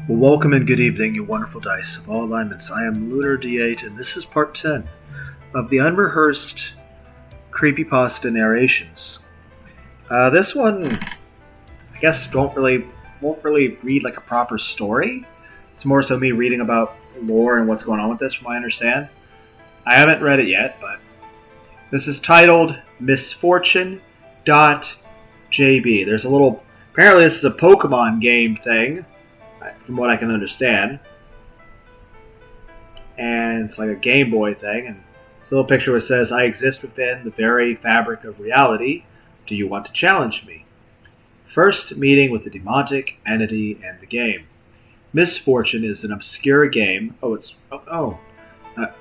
Well, welcome and good evening, you wonderful dice of all alignments. I am Lunar D8, and this is part 10 of the unrehearsed creepypasta narrations. This one, I guess, won't really read like a proper story. It's more so me reading about lore and what's going on with this, from what I understand. I haven't read it yet, but this is titled Misfortune.jb. There's a little. Apparently, this is a Pokemon game thing, from what I can understand. And it's like a Game Boy thing. And it's a little picture where it says, I exist within the very fabric of reality. Do you want to challenge me? First meeting with the demonic entity and the game. Misfortune is an obscure game.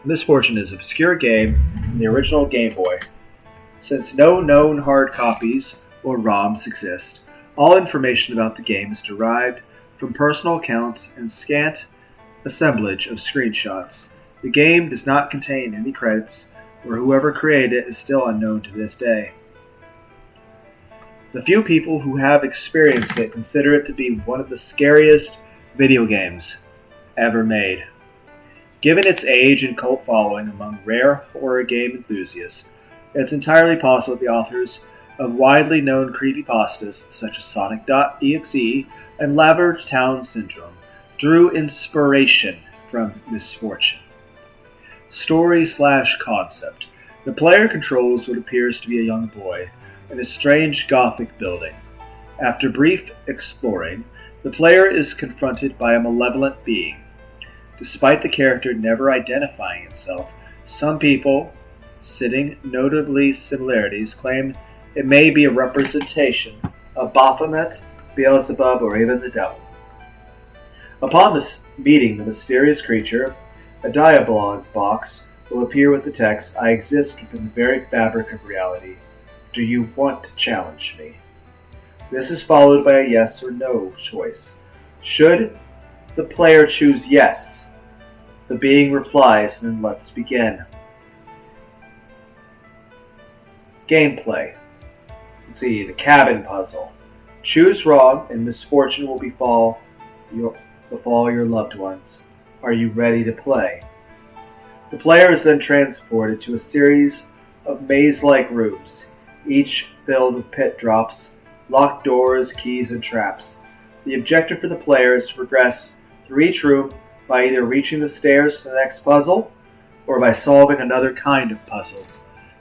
Misfortune is an obscure game in the original Game Boy. Since no known hard copies or ROMs exist, all information about the game is derived from personal accounts and scant assemblage of screenshots. The game does not contain any credits, or whoever created it is still unknown to this day. The few people who have experienced it consider it to be one of the scariest video games ever made. Given its age and cult following among rare horror game enthusiasts, it's entirely possible that the authors of widely known creepypastas such as Sonic.exe and Lavender Town Syndrome drew inspiration from Misfortune. Story/concept. The player controls what appears to be a young boy in a strange Gothic building. After brief exploring, the player is confronted by a malevolent being. Despite the character never identifying itself, some people, citing notably similarities, claim it may be a representation of Baphomet, Beelzebub, or even the devil. Upon meeting the mysterious creature, a dialogue box will appear with the text, I exist within the very fabric of reality. Do you want to challenge me? This is followed by a yes or no choice. Should the player choose yes, the being replies, then let's begin. Gameplay. Let's see, the cabin puzzle. Choose wrong, and misfortune will befall your loved ones. Are you ready to play? The player is then transported to a series of maze-like rooms, each filled with pit drops, locked doors, keys, and traps. The objective for the player is to progress through each room by either reaching the stairs to the next puzzle, or by solving another kind of puzzle.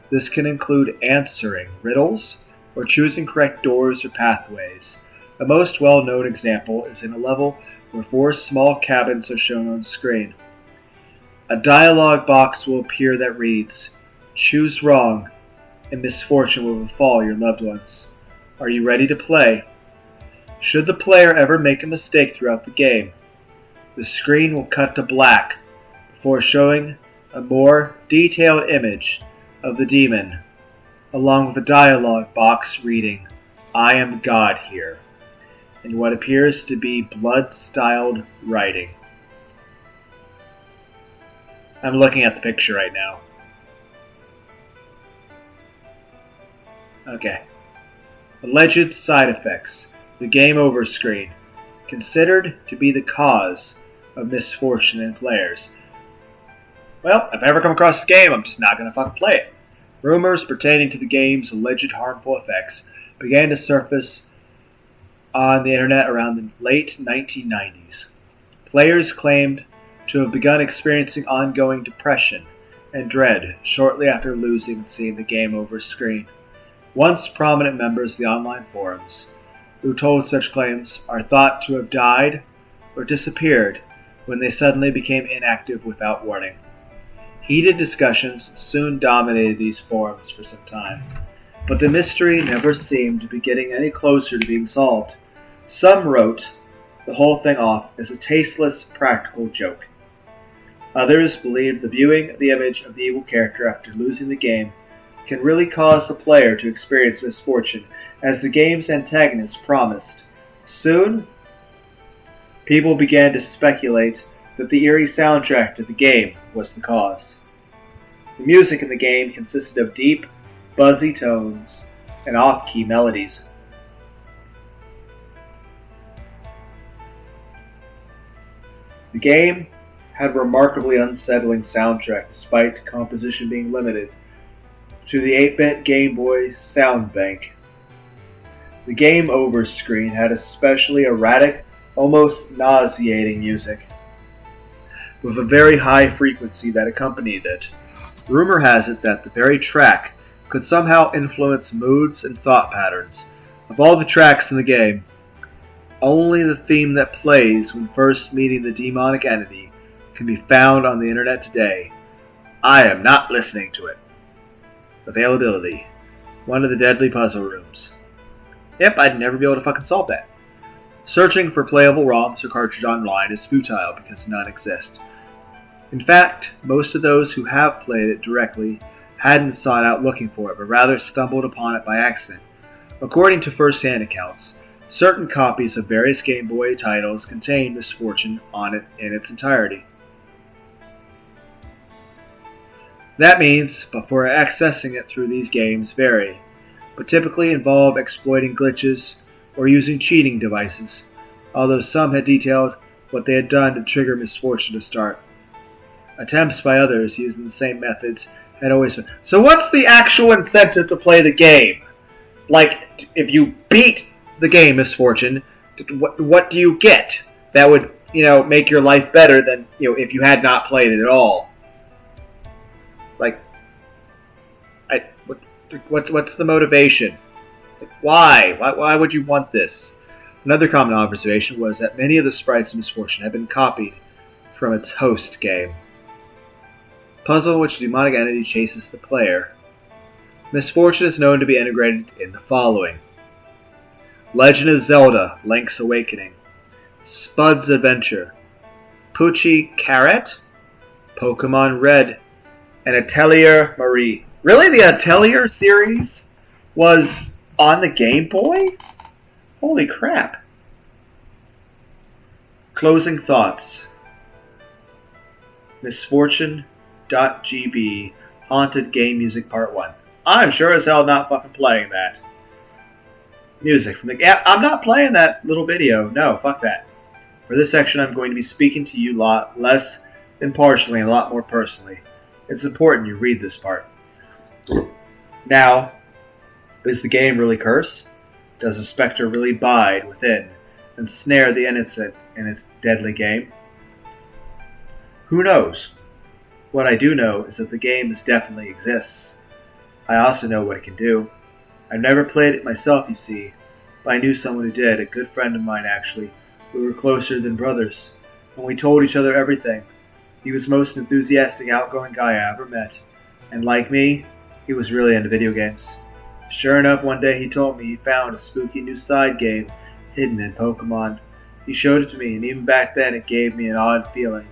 This can include answering riddles, or choosing correct doors or pathways. The most well-known example is in a level where 4 small cabins are shown on screen. A dialogue box will appear that reads, Choose wrong, and misfortune will befall your loved ones. Are you ready to play? Should the player ever make a mistake throughout the game, the screen will cut to black before showing a more detailed image of the demon, along with a dialogue box reading, I am God here, in what appears to be blood-styled writing. I'm looking at the picture right now. Okay. Alleged side effects. The game over screen. Considered to be the cause of misfortune in players. Well, if I ever come across this game, I'm just not going to fucking play it. Rumors pertaining to the game's alleged harmful effects began to surface on the internet around the late 1990s. Players claimed to have begun experiencing ongoing depression and dread shortly after losing and seeing the game over screen. Once prominent members of the online forums who told such claims are thought to have died or disappeared when they suddenly became inactive without warning. Heated discussions soon dominated these forums for some time, but the mystery never seemed to be getting any closer to being solved. Some wrote the whole thing off as a tasteless practical joke. Others believed the viewing the image of the evil character after losing the game can really cause the player to experience misfortune, as the game's antagonist promised. Soon, people began to speculate that the eerie soundtrack to the game was the cause. The music in the game consisted of deep, buzzy tones and off-key melodies. The game had a remarkably unsettling soundtrack despite composition being limited to the 8-bit Game Boy sound bank. The game over screen had especially erratic, almost nauseating music, with a very high frequency that accompanied it. Rumor has it that the very track could somehow influence moods and thought patterns. Of all the tracks in the game, only the theme that plays when first meeting the demonic entity can be found on the internet today. I am not listening to it. Availability. One of the deadly puzzle rooms. Yep, I'd never be able to fucking solve that. Searching for playable ROMs or cartridge online is futile because none exist. In fact, most of those who have played it directly hadn't sought out looking for it, but rather stumbled upon it by accident. According to first-hand accounts, certain copies of various Game Boy titles contain Misfortune on it in its entirety. That means, before accessing it through these games vary, but typically involve exploiting glitches or using cheating devices, although some had detailed what they had done to trigger Misfortune to start. Attempts by others using the same methods had always been. So what's the actual incentive to play the game? Like, if you beat the game Misfortune, what do you get that would, make your life better than, if you had not played it at all? Like, what's the motivation? Like, why? Why would you want this? Another common observation was that many of the sprites of Misfortune had been copied from its host game. Puzzle in which the demonic entity chases the player. Misfortune is known to be integrated in the following: Legend of Zelda: Link's Awakening, Spud's Adventure, Poochie Carrot, Pokemon Red, and Atelier Marie. Really? The Atelier series was on the Game Boy? Holy crap. Closing thoughts. Misfortune.gb Haunted Game Music Part 1. I'm sure as hell not fucking playing that. Music from the... Yeah, I'm not playing that little video. No, fuck that. For this section, I'm going to be speaking to you a lot less impartially and a lot more personally. It's important you read this part. Now, is the game really cursed? Does the specter really bide within and snare the innocent in its deadly game? Who knows? What I do know is that the game definitely exists. I also know what it can do. I've never played it myself, you see, but I knew someone who did, a good friend of mine actually. We were closer than brothers, and we told each other everything. He was the most enthusiastic, outgoing guy I ever met, and like me, he was really into video games. Sure enough, one day he told me he found a spooky new side game hidden in Pokemon. He showed it to me, and even back then it gave me an odd feeling.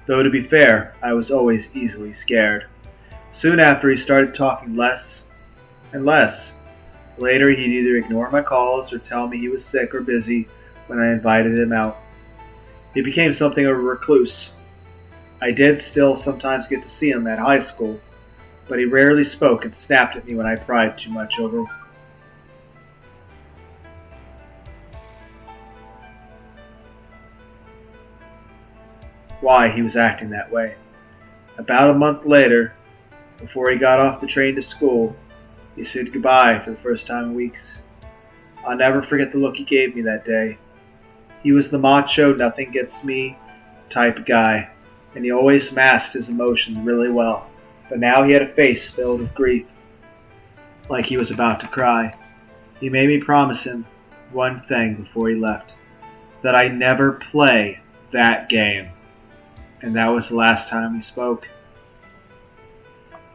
Though to be fair, I was always easily scared. Soon after, he started talking less and less. Later, he'd either ignore my calls or tell me he was sick or busy when I invited him out. He became something of a recluse. I did still sometimes get to see him at high school, but he rarely spoke and snapped at me when I pried too much over why he was acting that way. About a month later, before he got off the train to school, he said goodbye for the first time in weeks. I'll never forget the look he gave me that day. He was the macho, nothing gets me type guy, and he always masked his emotions really well. But now he had a face filled with grief, like he was about to cry. He made me promise him one thing before he left, that I never play that game. And that was the last time we spoke.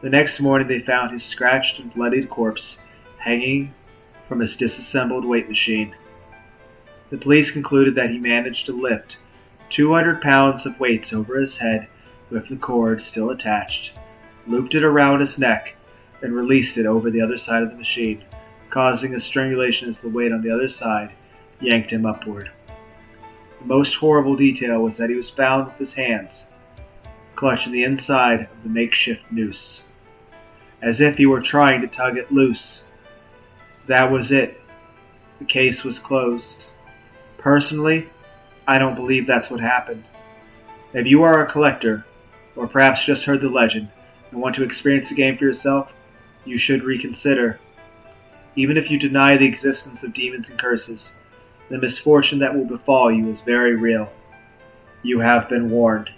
The next morning they found his scratched and bloodied corpse hanging from his disassembled weight machine. The police concluded that he managed to lift 200 pounds of weights over his head with the cord still attached, looped it around his neck, then released it over the other side of the machine, causing a strangulation as the weight on the other side yanked him upward. The most horrible detail was that he was found with his hands clutching the inside of the makeshift noose, as if he were trying to tug it loose. That was it. The case was closed. Personally, I don't believe that's what happened. If you are a collector, or perhaps just heard the legend, and want to experience the game for yourself, you should reconsider. Even if you deny the existence of demons and curses, the misfortune that will befall you is very real. You have been warned.